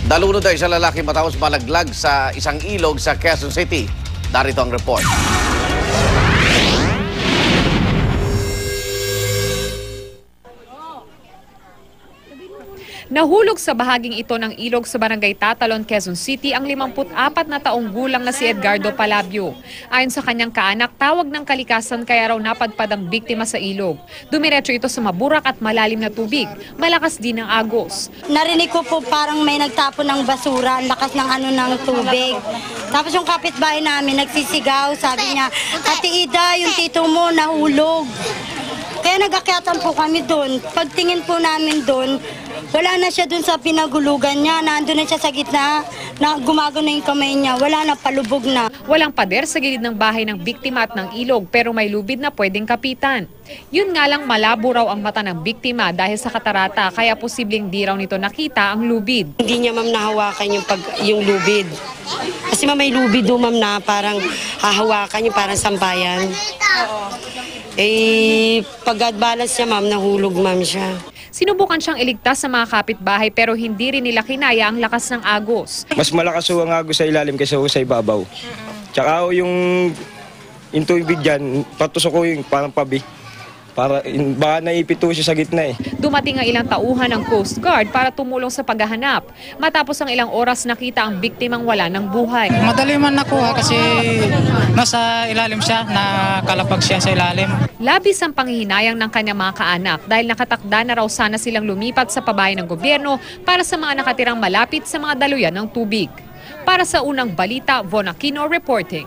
Nalunod ay isang lalaki matapos malaglag sa isang ilog sa Quezon City. Narito ang report. Nahulog sa bahaging ito ng ilog sa barangay Tatalon, Quezon City ang 54 na taong gulang na si Edgardo Palabio. Ayon sa kanyang kaanak, tawag ng kalikasan kaya raw napadpad ang biktima sa ilog. Dumiretso ito sa maburak at malalim na tubig. Malakas din ang agos. Narinig ko po parang may nagtapon ng basura, ang lakas ng tubig. Tapos yung kapitbahay namin nagsisigaw, sabi niya, Ate Ida, yung tito mo nahulog. Kaya nag-akyatan po kami doon. Pagtingin po namin doon, wala na siya doon sa pinagulugan niya. Nandun na siya sa gitna, na gumagano yung kamay niya. Wala na, palubog na. Walang pader sa gilid ng bahay ng biktima at ng ilog pero may lubid na pwedeng kapitan. Yun nga lang malabo raw ang mata ng biktima dahil sa katarata kaya posibleng di raw nito nakita ang lubid. Hindi niya ma'am nahawakan yung lubid. Kasi ma'am may lubid doon ma'am na parang hahawakan yung parang sampayan. Pag-balance niya ma'am, nahulog ma'am siya. Sinubukan siyang iligtas sa mga kapitbahay pero hindi rin nila kinaya ang lakas ng agos. Mas malakas ang agos sa ilalim kaysa sa ibabaw. Tsaka yung tubig dyan, patusok ko yung parang pabi. Baka naipito siya sa gitna eh. Dumating ang ilang tauhan ng Coast Guard para tumulong sa paghahanap. Matapos ang ilang oras nakita ang biktimang wala ng buhay. Madali man nakuha kasi nasa ilalim siya, nakalapag siya sa ilalim. Labis ang panghihinayang ng kanyang mga kaanak dahil nakatakda na raw sana silang lumipat sa pabahay ng gobyerno para sa mga nakatirang malapit sa mga daluyan ng tubig. Para sa unang balita, Von Aquino reporting.